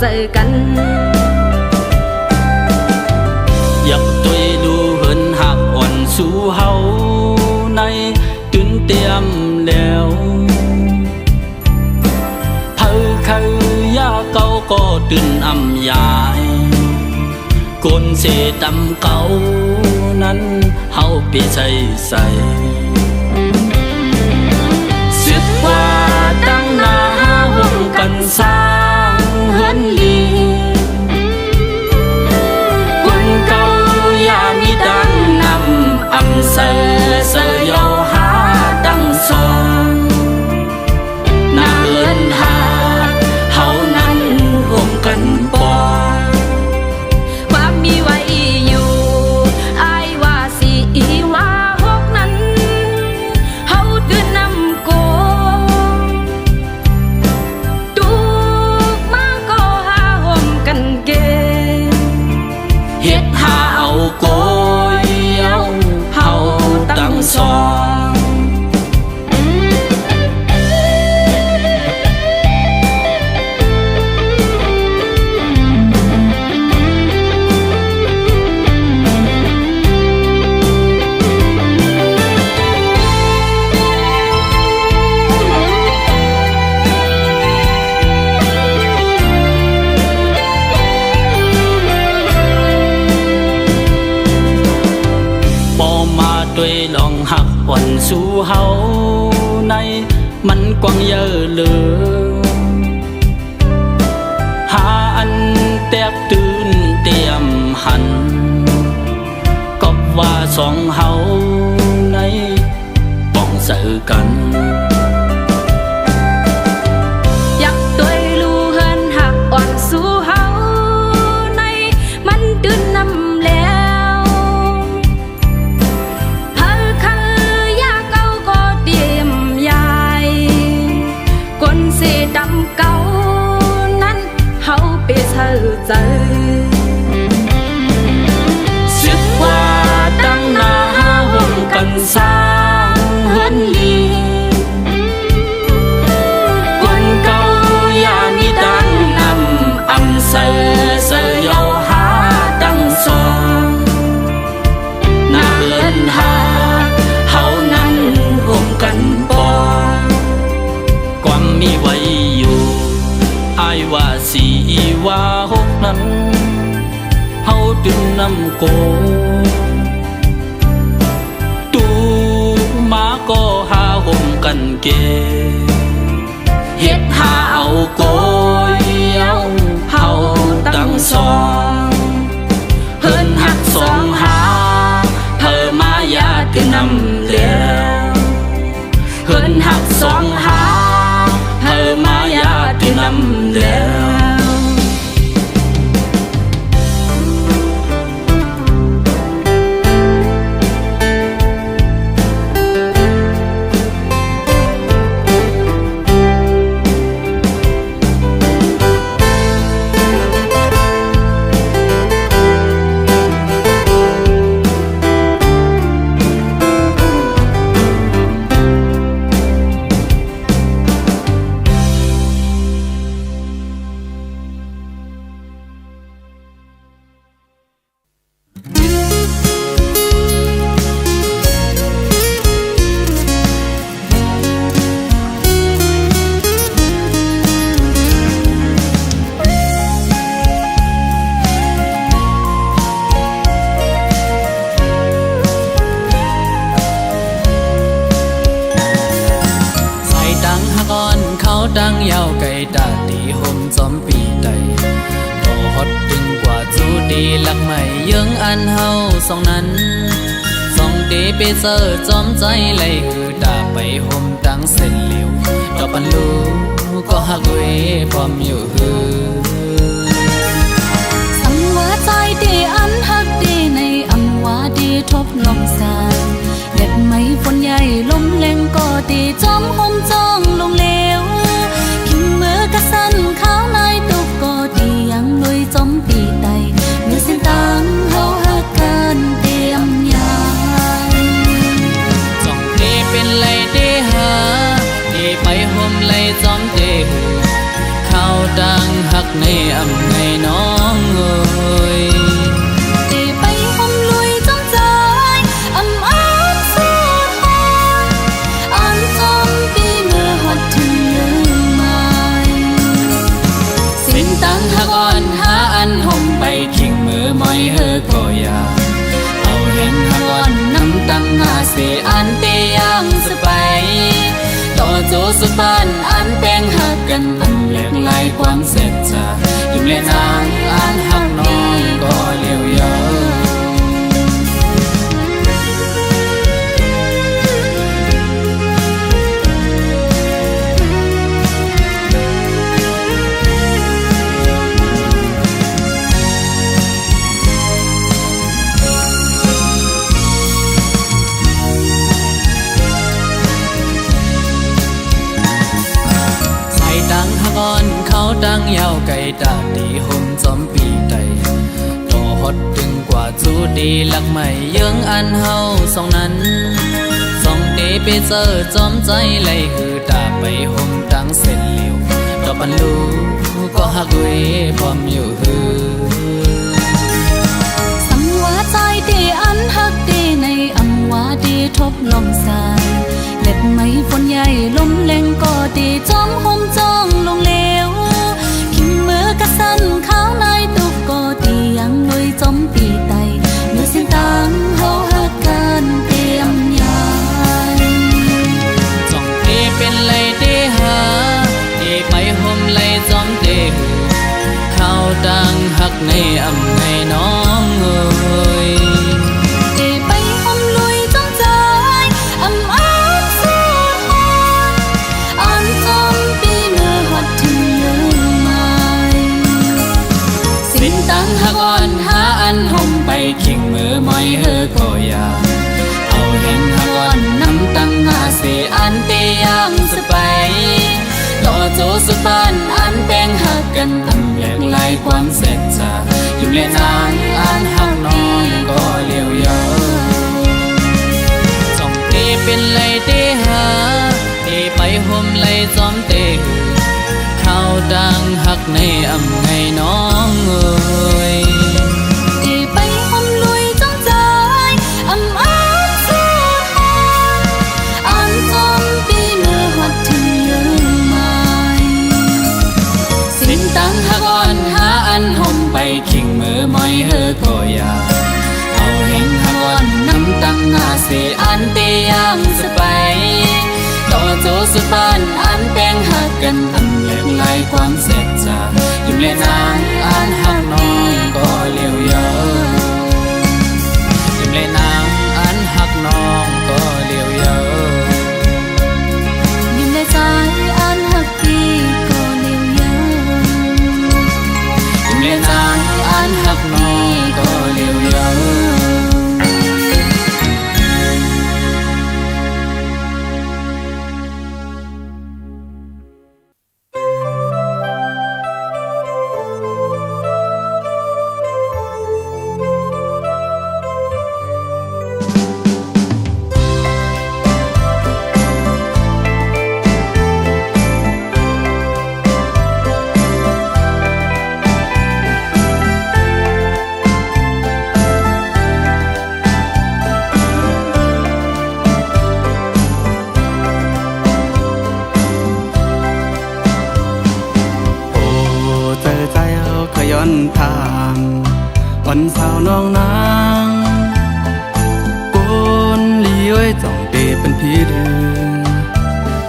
ใส่กันอยากตัวดูเหินหักอ่อนสู่เฮาในตื่นเตรียมแล้วเผาคือยาเก่าก็ตื่นอำยายกนเสดำเก่านั้นเฮาเปียใใส่สึกว่าตั้งหน้าห่วงกันสร้างเฮินลีคนเก่าอย่ามีดังนำอำเสยาหาดังสองนาเอินหาเฮานั้นร่วมกันปอความมีไว้อยู่อายว่าสิว่าฮกนั้นเฮาตื่นนำโกตุกมาก็หาห่มกันเกเฮ็ดหาเอาโกยเอาเฮาตั้งสองด้วยลองหักอ่อนสู่เฮาในมันกว้างเยอะเลยหาอันแตกตื่นเตรียมหันก็ว่าสองเฮาในป้องเสือกันอยากตัวรู้เฮินหักอ่อนสู่เฮาในมันตื่นนำแล้วดำเก่านั้นเฮาไปเธอใจสึกว่าตั้งหน้าห่วงกันสร้างเฮินลีคนเก่าอย่ามีดังนำอำเสยาหาดังสองน่าเอินหาเฮานั้นร่วมกันปอความมีไว้อยู่อายว่าสิว่าฮกนั้นเฮาตื่นนำโกตูมาก็หาห่มกันเกเฮ็ดหาเอาโกยเอาเฮาตั้งสองเฮินหักสองหาเพิ่มมาอย่าตื่นนำแล้วเฮินหักสองหาเธอมาอยากที่นำแล้วดังยาวไกลตาตีห่มจอมปีใดบ่ฮอดดึงกว่าจูดีลักไม่ยังอันเฮาสองนั้นสองเดไปเจอจอมใจไหลคือตาไปห่มดังเส้นเหลวดอกปันลูก็หักเวพร้อมอยู่ฮือสังว่าใจดีอันหักดีในอังว่าดีทบลมสานเด็ดไม่ฝนใหญ่ลมแรงก็ดีจอมห่มจ้องลงเลวคิมมือกระสันข้าวในตุกก็ดียังลุยจอมปีใดเมื่อเส้นตังเฮาหักกันเตรียมยามจ้องเดเป็นไรเดหาเดไปห่มไรจอมเดข้าวดังหัก กในอำไงน้องเอ้ยตีไปหอมลุยจ้องใจอำอ้านสูดหอนอ่านจมปีเมื่อหดถึงลืมไม่ สิ้นตังหักอ่อนหาอันห่มไปขิงมือมอยเฮอก็อยากเอาเห็นหักอ่อนน้ำตังหาเสอันเตยังสไปต่อโจสุปานอันแป้งหักกันอันแหลกลายความเสร็จจายิ้มเล่นนางอันหักน้องก็เลี้ยวยาว ก่อนเขาดังยาวไกลตาดีห่มจอมปีไตต่อฮอดถึงกว่าจูดีหลักใหม่ยังอันเฮาสองนั้นสองเดไปเจอจอมใจไหลหือตาไปห่มดังเส้นเหลวต่อปันลูก็หักเวพร้อมอยู่หือสังว่าใจเดอันหักเดในอำว่าเดทบลมสายเล็บไม้ฝนใหญ่ลมแรงก็เดจอมห่มจ้องลงเลวขิมมือกระสันข้าวนายตุกก็ดียังลุยจอมปีไตเมื่อสิ้นตังเฮาหักกันเตรียมยายจ้องเดเป็นไรเดหาเดไปห่มไหลจอมเดเขาดังหักในอำไงน้องเอ้ยหักอ่อนหาอันห่มไปขิงมือมอยเฮอก็อยากเอาเห็นหักอ่อนน้ำตังหาเสอันเตยังสไปต่อโจสุปานอันแป้งหักกันอันแหลกลายความเสร็จจายิ้มเล่นนางอันหักน้องก็เลี้ยวยาวจ้องเตเป็นไรเตหาเตไปห่มไหลจอมเตเขาดังหักในอำไงน้องเอ้ยตีไปหอมลุยจ้องใจอำอ้านสูดหอนอ่านจมปีเมื่อหดถึงลืมไม่สิ้นตังหักอ่อนหาอันห่มไปขิงมือมอยเฮอก็อยากเอาเห็นหักอ่อนน้ำตังหาเสอันเตยังสไปต่อโจสุปานอันแป้งหักกันอันแหลกลายความเสร็จจายิ้มเล่นนางอันหักน้องก็เลี้ยวยาวยิ้มเล่นนางอันหักน้องก็เลี้ยวยาวยิ้มในใจอันหักพี่ก็เลี้ยวยาวยิ้มเล่นนางอันหักน้องก็เลี้ยวยาวทางวันสาวน้องนางกนลีไว้จ้องเตเป็นพี่เดือ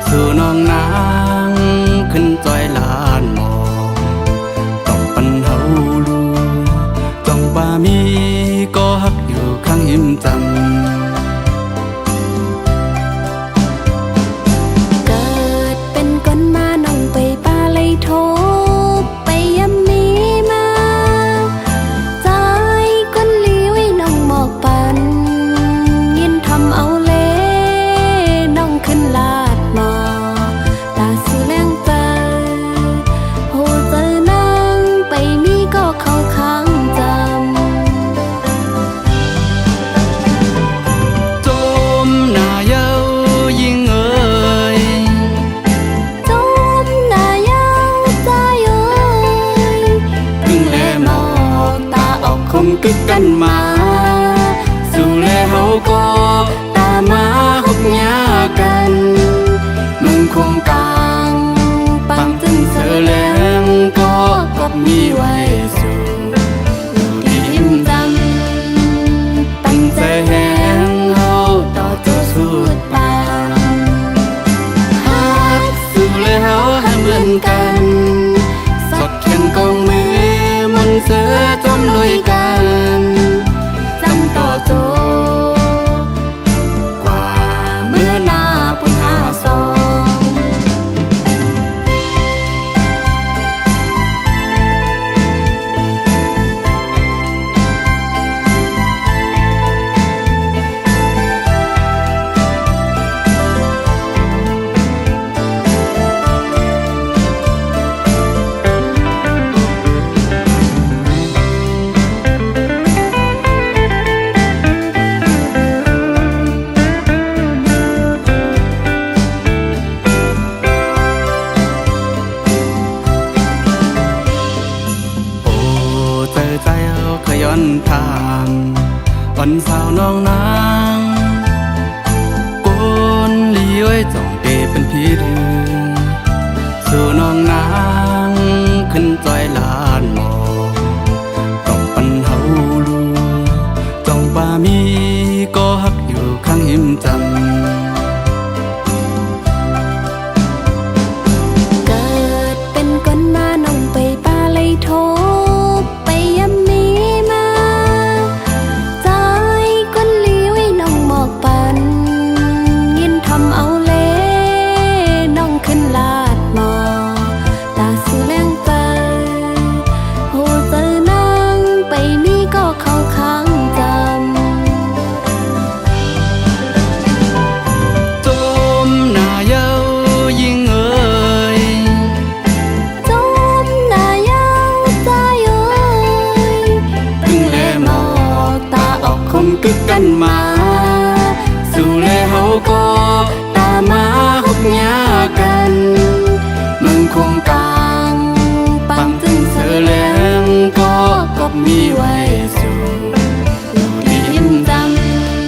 สู่น้องนางขึ้นจอยลานหมอกต้องปันเฮาลูจ้องบ่ามีก็หักอยู่ข้างหิมจันเกิดเป็นคนมาน้องไปป่าเลยโทไปยำนี้ปันยินทำเอาเล่น้องขึ้นลาดหมอตาสิแรงใจโหเจอนั่งไปมีก็เข้าข้างจำ งกึกกันมาสู่แลเฮาก็ตามมาฮกยากันมึงคงกลางปังตึงเสอแลงก็กบมีไว้สู่ที่หิมจำตั้งใจแหงเฮาต่อตัวสุดปางฮักสู่แลเฮาให้เหมือนกันสดแข่งกองมือมนต์เสือจมลุยกันจำต่อโจกว่าเมื่อหน้าปุ่นหาซอง ย้อนทางวันสาวน้องนางโกนลีไว้จ้องเตเป็นพี่เรืองสู่น้องนางขึ้นจอยลานหมอกต้องปันเฮาลูจ้องป่ามีก็ฮักอยู่ข้างหิมจำเกิดเป็นคนมาน้องไปป่าเลยโทไปยำมีมาใจคนลีไว้น้องหมอกปันยินทำเอาเล่น้องขึ้นลาดหมอตาสูแรงใจโหเจอนางไปนี่ก็เข้าข้างจำจมหน้าเย้ายิ่งเอ่ยจมหน้าเย้าใจเอ่ยตึงแลหมอกตาออกคงกึกกันมาสู่แลเฮาก็ตามมาฮกยากันมึงคงกลางปังตึงเสอแลงก็กบมีไว้สู่ที่หิมจ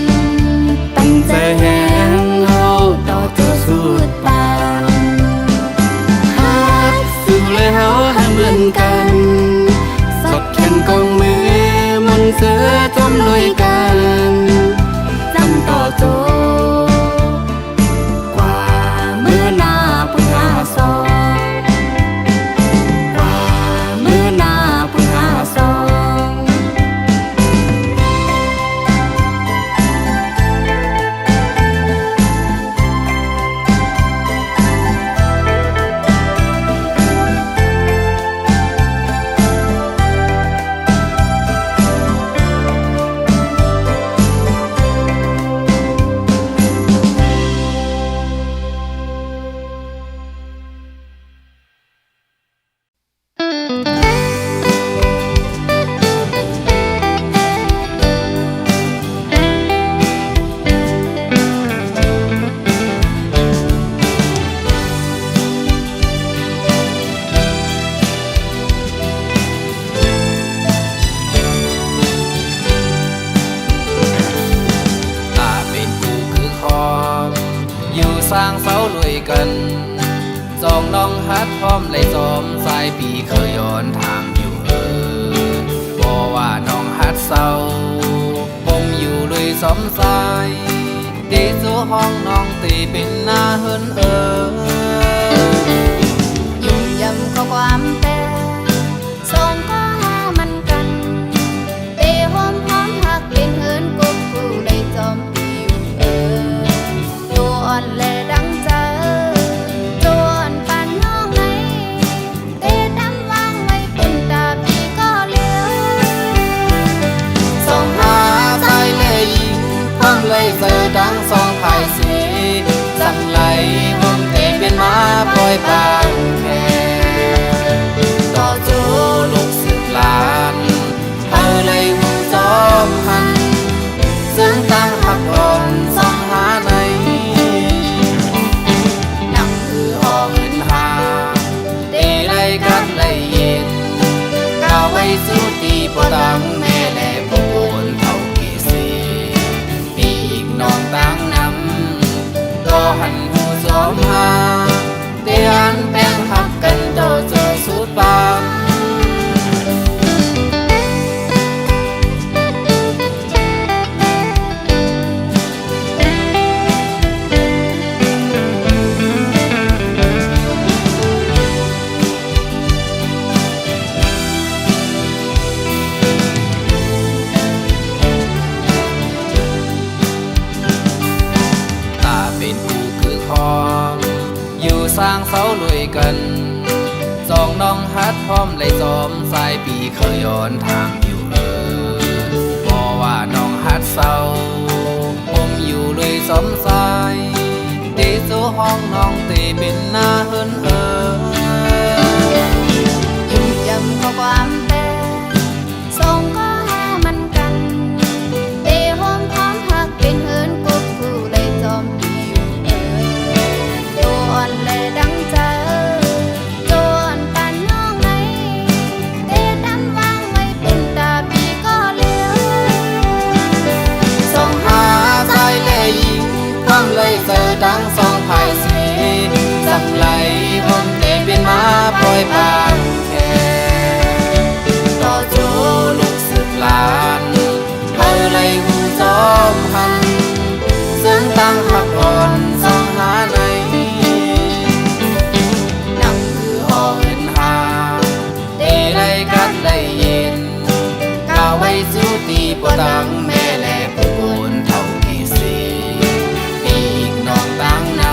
ำตั้งใจแหงเฮาต่อตัวสุดปางฮักสู่แลเฮาให้เหมือนกันสดแข่งกองมือมนต์เสือจมลุยกันจำต่อโจกว่าเมื่อหน้าปุ่นหาซองกว่าเมื่อหน้าปุ่นหาซอง สร้างเสาลุยกันจองน้องฮัดพร้อมเลยจอมสายปีเคยย้อนทางอยู่บอกว่าน้องฮัดเศร้าปมอยู่ลุยสมสายตีสู่ห้องน้องตีเป็นหน้าเฮินยุ่งยำก็ความแต่สองก็หามันกันเตะหอมหอมหักเป็นเฮินกบกูได้จอมปีอยู่ตัวอ่อนแลดังเจอตัวอ่อนปานน้องไงเตะดำวางไว้ปุ่นตาปีก็เลี้ยวส่องหาใจเลยยิงพร้อมเลยเจอดังสองภายสีสั่งไหลผมเตะเป็นมาปล่อยบางแค่ต่อจูลูกสืบลานเอาเลยหูจอมหันซึ่งตั้งหักอ่อนส่องหาในนังคือห้องเงินหาตีไรกันไรเย็นก้าวไว้สู้ตีปอดังแม่แล กันสองน้องฮัดพร้อมเลยซ้อมสายปีเคยย้อนทางอยู่บอกว่าน้องฮัดเศร้าผมอยู่เลยสมสายเตโซห้องน้องเตเป็นหน้าเฮินยิ่งจำข้อความแต่สองก็หามันกันเตหอมพร้อมหักเป็นเฮินกุ๊กผู้เลยจอมปีอยู่ตัวอ่อนเลยดังใจจนปันน้องไหนเตดันวางไว้เป็นตาปีก็เลี้ยวส่องหาใจเลยยิงความเลยเจอดังสองภายสีสับไหลผมเตเป็นมาปล่อยบางแค่ต่อโจลูกสืบลานเธอเลยหูจอมหันซึ่งตั้งหักอ่อนสองหาในนั่งคือหอเงินหาเตได้กัดได้เย็นก้าวไว้สู้ตีปวดังแม่แลผู้คนเท่าที่สีปีกน้องตั้งน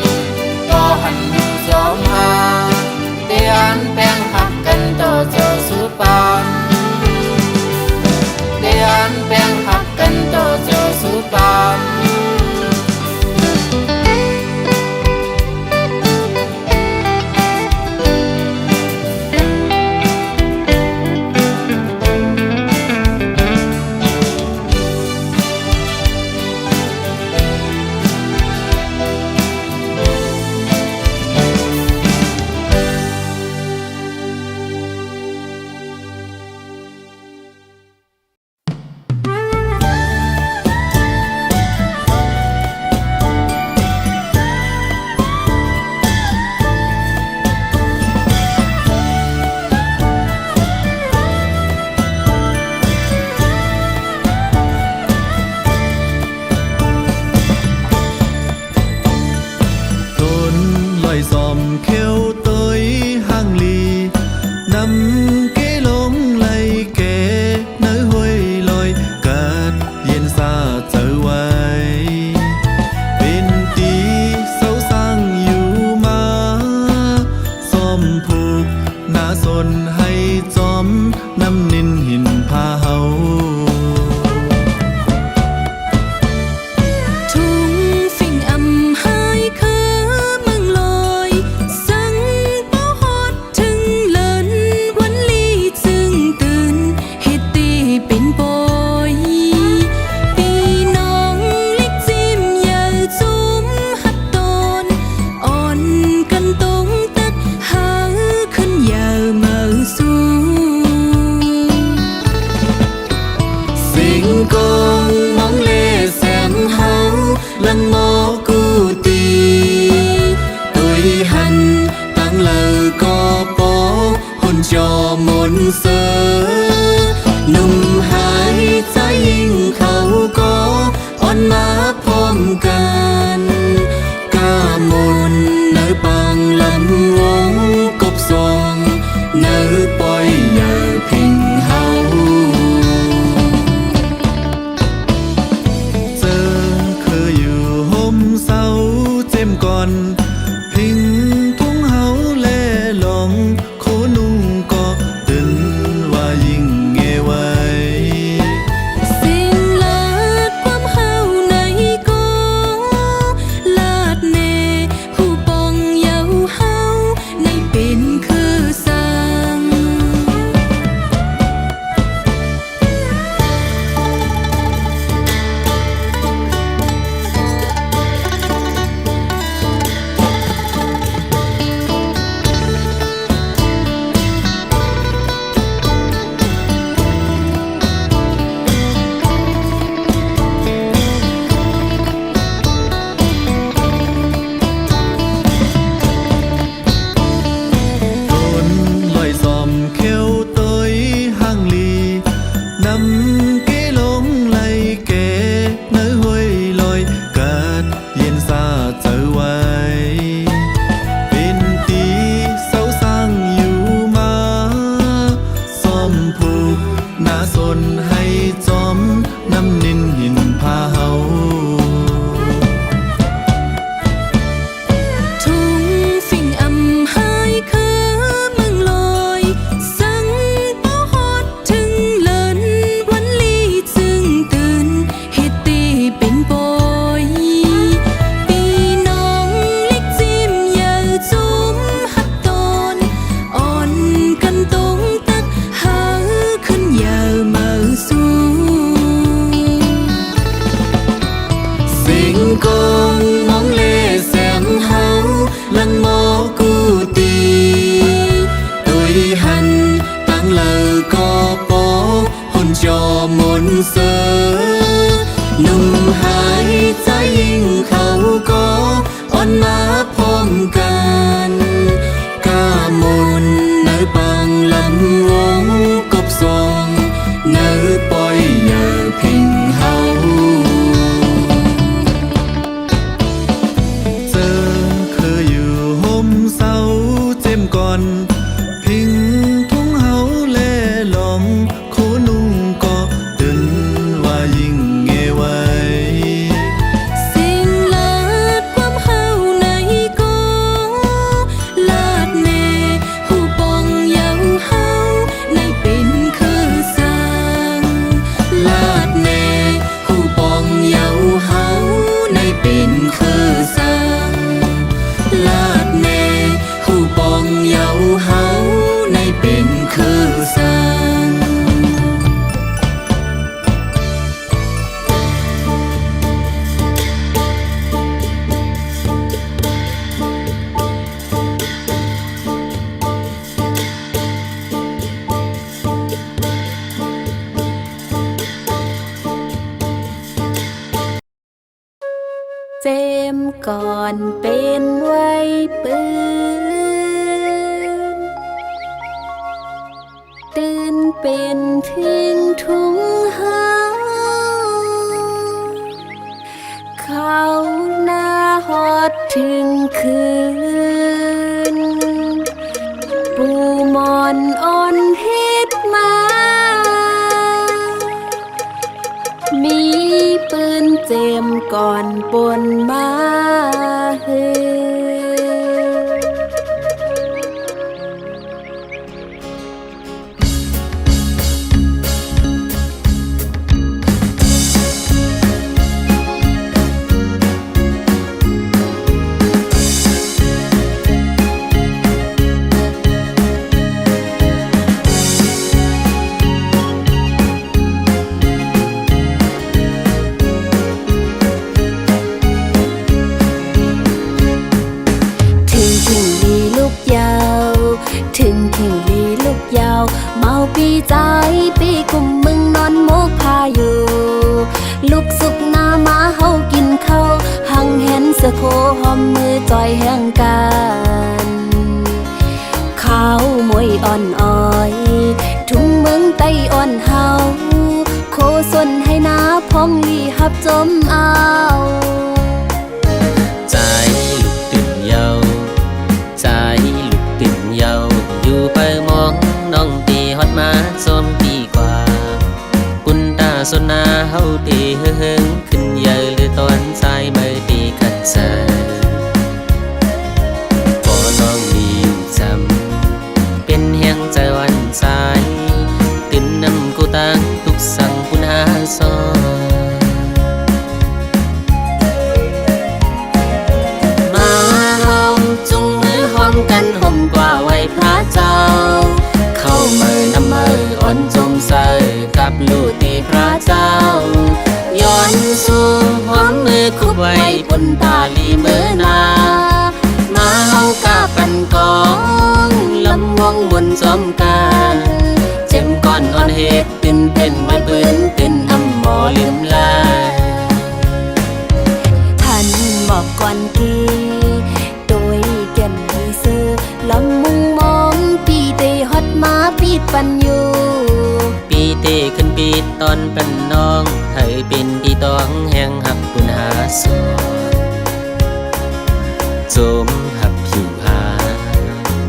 ำก็หันหูจอมหาเตียนแป้งหักกันต่อเจอสุดปานเตียนแป้งหักกันต่อเจอสุดปาน ทุ่งฝิ่งอำไฮ ก็ปอหนจอมนเสอหนุ่มหายใจยิ่งเขาก็อ่อนมาพร้อมกันกามนในปังลำวงกบทรงในปล่อยอย่าพิงเฮาเจอคืออยู่ห่มเสาเจ็มก่อนพิงทุ่งเฮาแลลองโคนุ่งก็ตึนว่ายิ่งเงไว้ สิ่งลาดความเฮาในก็ลาดแน่ผู้ปองยังเฮาในเป็นคือสร้างลาดแน่ผู้ปองยังเฮาในเป็นคือสร้างลาดแน่ผู้ปองยังเฮาในเป็นคือสร้าง เจมก่อนเป็นไว้ปืนตื่นเป็นทิ้งทุ่งหาเขาหน้าฮอดถึงคืนปูมอนอ่อนเฮ็ดมา มีปืนเจมก่อนปนมาเฮ ปีใจปีกุมมึงนอนโมกพาอยู่ลูกสุกหน้ามาเฮากินข้าวหังเห็นเสือโคหอมมือจอยแห่งกันข้าวมวยอ่อนอ้อยทุ่งเมืองไต้อ่อนเฮาโคส่วนให้นาพองลีหับจมเอาใจลูกตื่นเยาใจลูกตื่นเยาอยู่ไปมองน้องตีฮอดมาส้มปีกว่ากุนตาสนนาเฮาตีเฮิงขึ้นเยอะหรือตอนสายมือตีขัดใจพอน้องมีจำเป็นแห่งใจวันสายตื่นนำกูตั้งทุกสั่งปุนหาซอกันห่มกว่าไว้พระเจ้าเข้าเมื่อนำมืออ่อนจมใส่กับลูกตีพระเจ้าย้อนสู่หอมมือคุบไว้บนตาลีมือนามาเฮากาปันกองลำวงบนจอมกันเจ็มก้อนอ่อนเฮ็ดตื่นเป็นไว้ปืนตื่นอำหมอลืมลายท่านบอกก่อนกี่ลำมุงมองปีเตฮอดมาปีดปันอยู่ปีเตขึ้นปีดตอนเป็นน้องให้เป็นปีตองแห่งหักปุณหาสอนจมหักผิวหา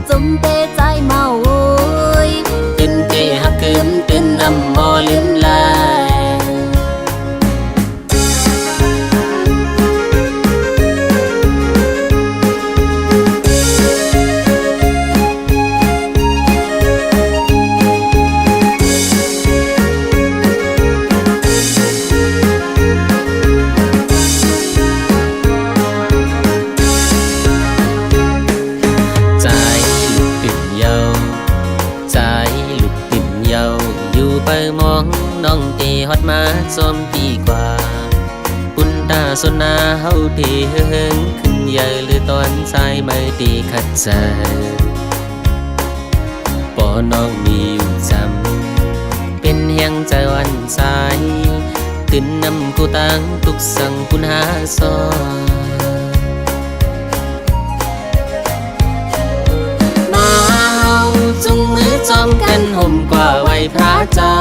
จมเตใจเมาโวยตื่นเตหักเกิมตื่นนำมอลืมลายไปมองน้องตีฮอดมาส้มปีกว่าปุนตาสนนาเฮาตีเฮิงขึ้นใหญ่หรือตอนสายไม่ตีขัดใจปอน้องมีอยู่จ ใจวันสายตื่นนำกูตังทุกสั่งคุณหาซอมาเฮาจุงมือจอมกันห่มกว่าไว้พระเจ้า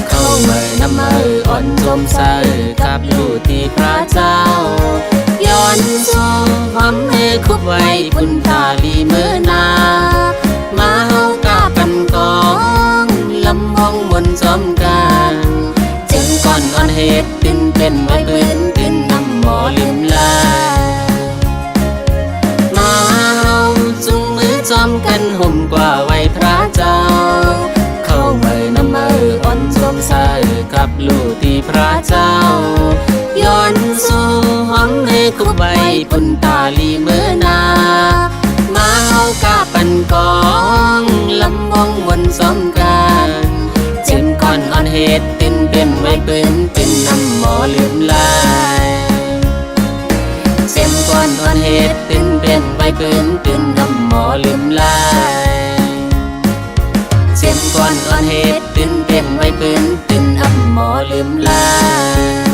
เข้าเมื่อนำมืออ่อนจมใส่กับลูกที่พระเจ้าย้อนส่งความเมคุบไว้คุณตาลีเมื่อนามาเฮากากันกองลำห้องบนจอมกันจึงก่อนอ่อนเหตุเป็นไว้ปืนเป็นน้ำหมอลืมลามาเฮาจุงมือจอมกันห่มกว่าไว้พระเจ้าเข้าเมื่อนำมืออ่อนจมใส่กับลูกที่พระเจ้าย้อนสู่หอมให้คุบไว้ปุ่นตาลีเมื่อนามาเฮากาปันกองลำวงวนสมกันเจ็บก่อนอ่อนเหตุเป็นไว้ปืนเป็นน้ำหมอลืมลายเจ็บก่อนอ่อนเหตุเป็นไว้ปืนเป็นน้ำหมอลืมลายเจ็บก่อนอ่อนเหตุเป็นไว้ปืนเป็นน้ำหมอลืมลาย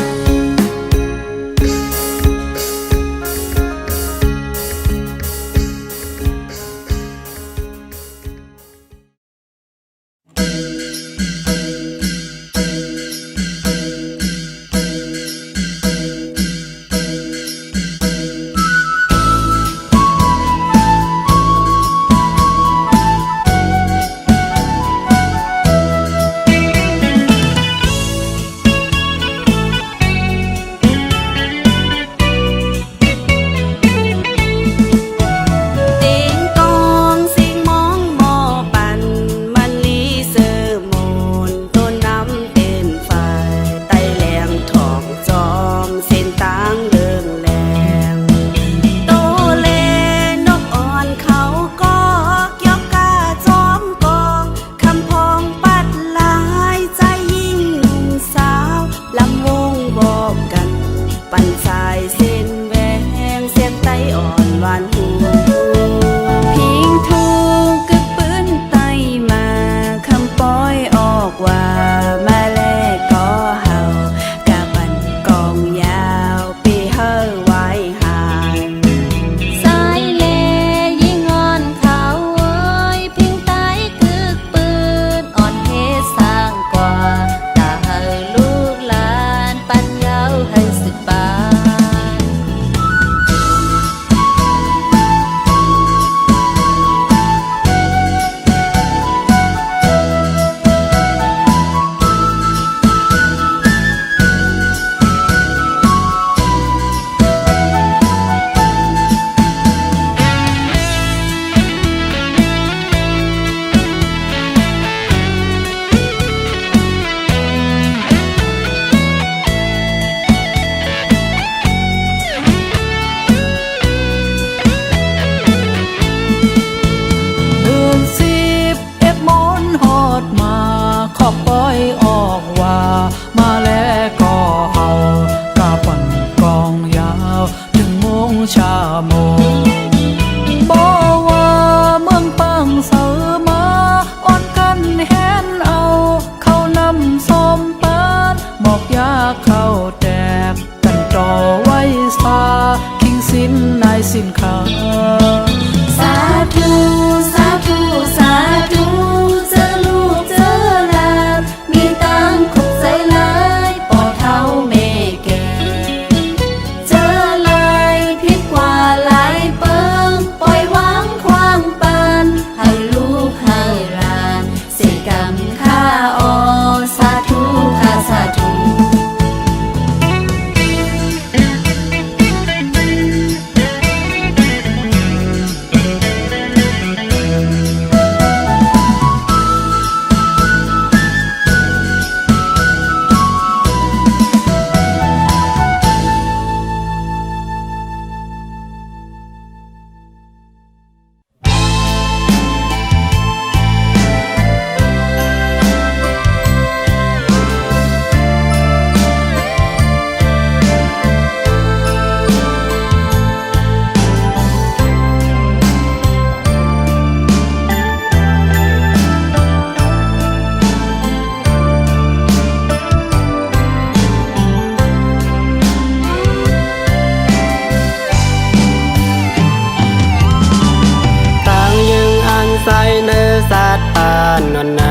ปานนอนไหน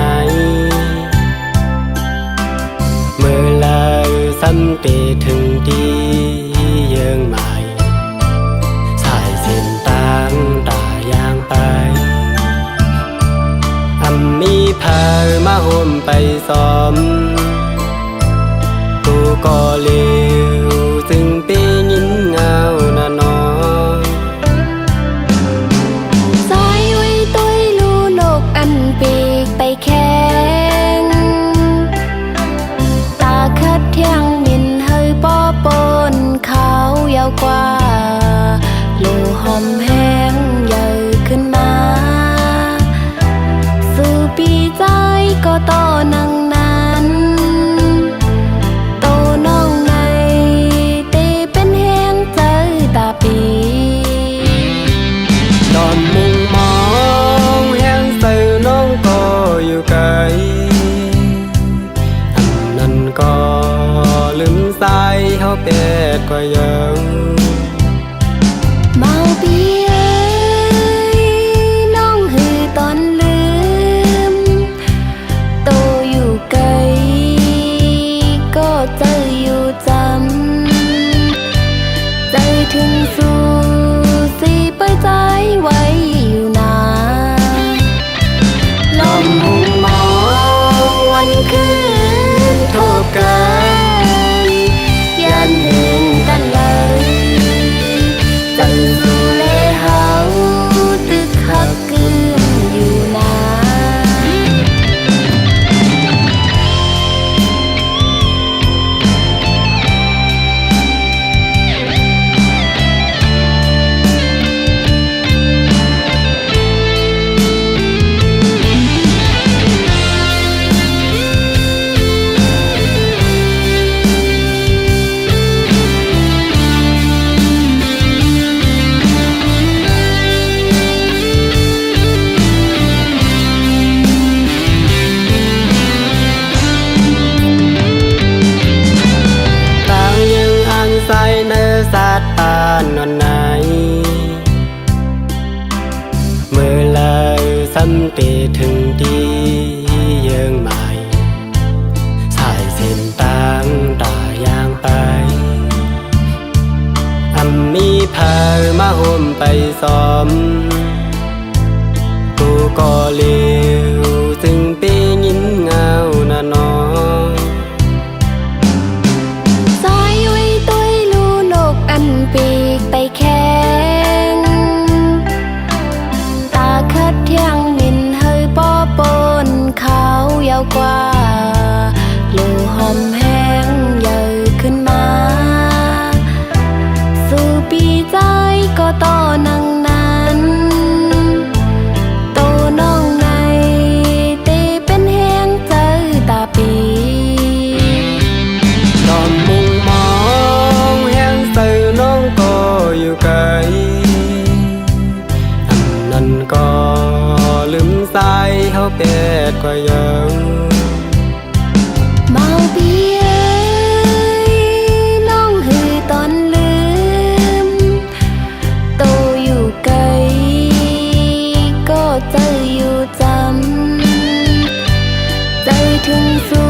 เมื่อลาสัมเตถึงดีเยืองใหม่สายเส้นต่างตายางไปมีพามาห่มไปซ้อมกูก็เลี้ยวจึงปียิ้มเงาหน้านอนสายไว้ต้วยลูนกอันปีกไปแข่งตาคัดเที่ยงมินเฮยป้อปนเขายาวกว่าลูหอมแห้งใหญ่ขึ้นมาสู่ปีใจก็ต่อนังนั้นโตน้องในเตเป็นแห้งใจตาปีตอนมุงมองแห้งใส่น้องก็อยู่ไกลอันนั้นก็ลืมสายเขาเป็ดก็ยังเมาปีเอ้ยน้องหือตอนลืมโตอยู่ไกลก็ใจอยู่จำใจถึงสู่สิไปใจไว้อยู่นาลมหุงมองวันคืนทบกันยันเห็นกันเลยใจสู่เลเฮาตึกหักกึนอยู่นาใส่เนื้อสัตว์ปานนอนไหนเมื่อลาสัมเตถึงดีเยืองใหม่สายเส้นต่างตายางไปมีพามาห่มไปซ้อมกูก็เลี้ยวจึงปียิ้มเงาหน้านอนอันปีกไปแข่งตาคัดเที่ยงมินเฮยป้อปนเขายาวกว่าลูหอมแห้งใหญ่ขึ้นมาสู่ปีใจก็ต่อนังนั้นโตน้องในเตเป็นแห้งใจตาปีตอนมุงมองแห้งใส่น้องก็อยู่ไกลอันนั้นก็ลืมสายเขาเป็ดก็ยังเมาปีเอ้ยน้องหือตอนลืมโตอยู่ไกลก็ใจอยู่จำใจถึงสู่